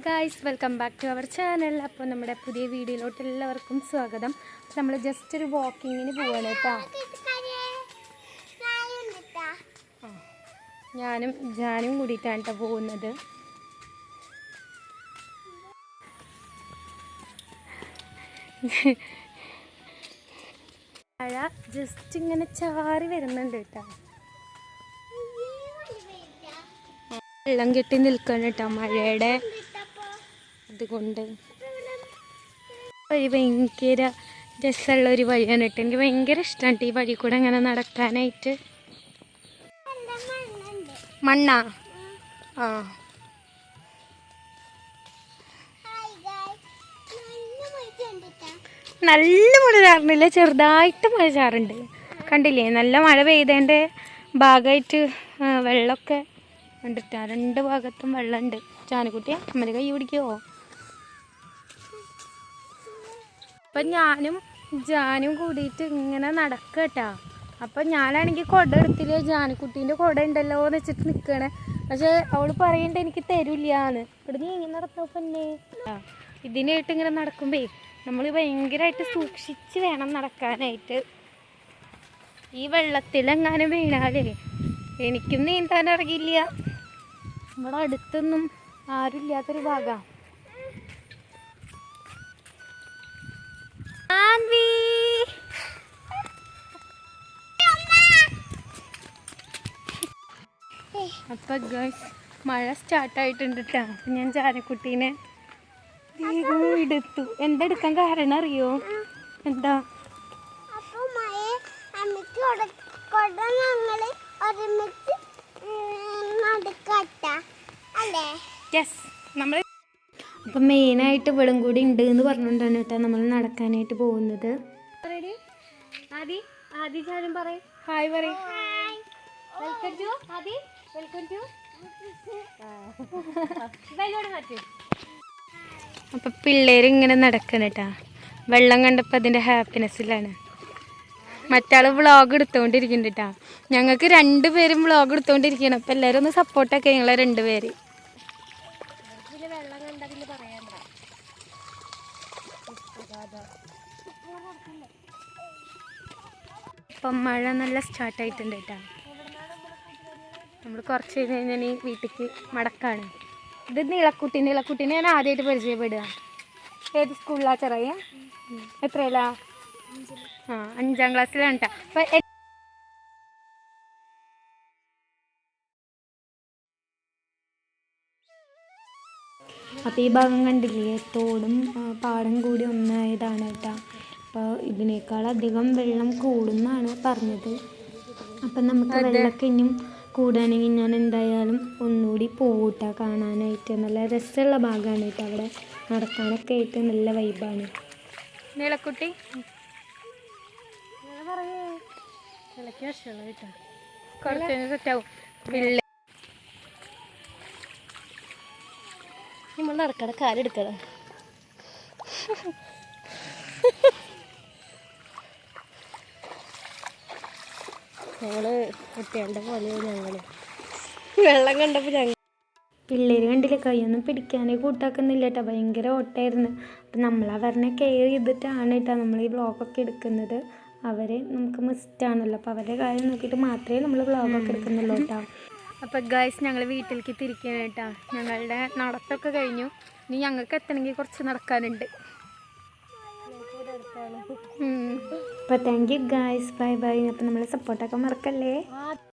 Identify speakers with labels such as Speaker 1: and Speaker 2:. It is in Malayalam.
Speaker 1: Guys welcome back to our channel. അപ്പോൾ നമ്മുടെ പുതിയ വീഡിയോയിലോട്ട് എല്ലാവർക്കും സ്വാഗതം. നമ്മൾ ജസ്റ്റ് ഒരു വാക്കിങ്ങിന് പോവാണ് കേട്ടോ. ഞാനും കൂടിയിട്ടാണ് കേട്ടോ പോകുന്നത്. മഴ ജസ്റ്റ് ഇങ്ങനെ ചാറി വരുന്നുണ്ട് കേട്ടോ. വെള്ളം കെട്ടി നിൽക്കണം കേട്ടോ മഴയുടെ അതുകൊണ്ട്. വഴി ഭയങ്കര രസമുള്ളൊരു വഴിയാണ് കേട്ടോ. എനിക്ക് ഭയങ്കര ഇഷ്ടമാണ് ഈ വഴി കൂടെ അങ്ങനെ നടക്കാനായിട്ട്. മണ്ണാ? ആ, നല്ല മഴ ചാറുന്നില്ല, ചെറുതായിട്ട് മഴ ചാറുണ്ട്. കണ്ടില്ലേ, നല്ല മഴ പെയ്തതിൻ്റെ ഭാഗമായിട്ട് വെള്ളമൊക്കെ കണ്ടിട്ടാ. രണ്ട് ഭാഗത്തും വെള്ളമുണ്ട്. ജാനുക്കുട്ടിയെ അമ്മൻ്റെ കൈ പിടിക്കുമോ? അപ്പം ജാനും കൂടിയിട്ട് ഇങ്ങനെ നടക്കുക കേട്ടോ. അപ്പം ഞാനാണെങ്കിൽ കുട എടുത്തില്ല, ജാനുക്കുട്ടീൻ്റെ കുട ഉണ്ടല്ലോ എന്ന് വെച്ചിട്ട് നിൽക്കണേ. പക്ഷെ അവൾ പറയണ്ട എനിക്ക് തരില്ലാന്ന്. ഇവിടെ നീ ഇങ്ങനെ നടത്തോ പിന്നെ. ഇതിനായിട്ട് ഇങ്ങനെ നടക്കുമ്പേ നമ്മൾ ഭയങ്കരമായിട്ട് സൂക്ഷിച്ച് വേണം നടക്കാനായിട്ട്. ഈ വെള്ളത്തിലെങ്ങാനും വീണാലേ എനിക്കും നീന്താൻ അറിയില്ല. നമ്മുടെ അടുത്തൊന്നും ആരുമില്ലാത്തൊരു ഭാഗമാണ്. അപ്പൊ ഗൈസ് മഴ സ്റ്റാർട്ടായിട്ടുണ്ട് കേട്ടോ. അപ്പം ഞാൻ ജാനക്കുട്ടീനെ എടുത്തു. എന്തെടുക്കാൻ കാരണം അറിയോ? എന്താ? നമ്മൾ അപ്പം മെയിനായിട്ട് ഇവിടും കൂടി ഉണ്ട് എന്ന് പറഞ്ഞുകൊണ്ടാണ് കേട്ടോ നമ്മൾ നടക്കാനായിട്ട് പോകുന്നത്. ഹായ് പറയും. അപ്പൊ പിള്ളേര് ഇങ്ങനെ നടക്കണം കേട്ടാ. വെള്ളം കണ്ടപ്പോൾ അതിന്റെ ഹാപ്പിനെസ്സിലാണ്. മറ്റാള് വ്ളോഗ് എടുത്തോണ്ടിരിക്കുന്നുണ്ട് കേട്ടാ. ഞങ്ങൾക്ക് രണ്ടുപേരും വ്ളോഗ് എടുത്തോണ്ടിരിക്കണം. അപ്പൊ എല്ലാരും ഒന്ന് സപ്പോർട്ടൊക്കെ ഞങ്ങളെ രണ്ടുപേര്. ഇപ്പം മഴ നല്ല സ്റ്റാർട്ടായിട്ടുണ്ട് കേട്ടോ. നമ്മൾ കുറച്ച് കഴിഞ്ഞാൽ ഈ വീട്ടിലേക്ക് മടക്കാണ്. ഇത് നീളക്കുട്ടീനെ ഞാൻ ആദ്യമായിട്ട് പരിചയപ്പെടുക. ഏത് സ്കൂളിലാ ചെറിയ? എത്രയല്ലാ? 5ാം ക്ലാസ്സിലാണ് കേട്ടോ. അപ്പോൾ ഈ ഭാഗം കണ്ടില്ലേ, തോടും പാടം കൂടി ഒന്നായതാണ് കേട്ടോ. അപ്പോൾ ഇതിനേക്കാളധികം വെള്ളം കൂടുന്നാണ് പറഞ്ഞത്. അപ്പം നമുക്ക് വെള്ളമൊക്കെ ഇനിയും കൂടുകയാണെങ്കിൽ ഞാൻ എന്തായാലും ഒന്നുകൂടി പോകൂട്ടാ കാണാനായിട്ട്. നല്ല രസമുള്ള ഭാഗമാണ് കേട്ടോ. അവിടെ നടക്കാനൊക്കെ ആയിട്ട് നല്ല വൈബാണ്. നീളക്കുട്ടി കേട്ടോ. കുറച്ച് സെറ്റാവും. നമ്മൾ നടക്കണ കാലെടുക്കണം. ഞങ്ങള് കുട്ടികളുടെ പോലെ ഞങ്ങൾ വെള്ളം കണ്ടപ്പോൾ പിള്ളേർ കണ്ടില്ല, കൈയൊന്നും പിടിക്കാനേ കൂട്ടാക്കുന്നില്ല കേട്ടോ. ഭയങ്കര ഓട്ടമായിരുന്നു. അപ്പം നമ്മൾ അവരെ കെയർ ചെയ്തിട്ടാണ് കേട്ടോ നമ്മൾ ഈ വ്ളോഗൊക്കെ എടുക്കുന്നത്. അവരെ നമുക്ക് മസ്റ്റാണല്ലോ. അപ്പോൾ അവരുടെ കാര്യം നോക്കിയിട്ട് മാത്രമേ നമ്മൾ വ്ളോഗൊക്കെ എടുക്കുന്നുള്ളൂ കേട്ടോ. അപ്പോൾ ഗൈസ് ഞങ്ങൾ വീട്ടിലേക്ക് തിരിക്കുകയാണ് കേട്ടോ. ഞങ്ങളുടെ നടത്തൊക്കെ കഴിഞ്ഞു. ഇനി ഞങ്ങൾക്ക് എത്തണമെങ്കിൽ കുറച്ച് നടക്കാനുണ്ട്. അപ്പോൾ thank you guys, bye bye. അപ്പോൾ നമ്മളെ സപ്പോർട്ടൊക്കെ മറക്കല്ലേ.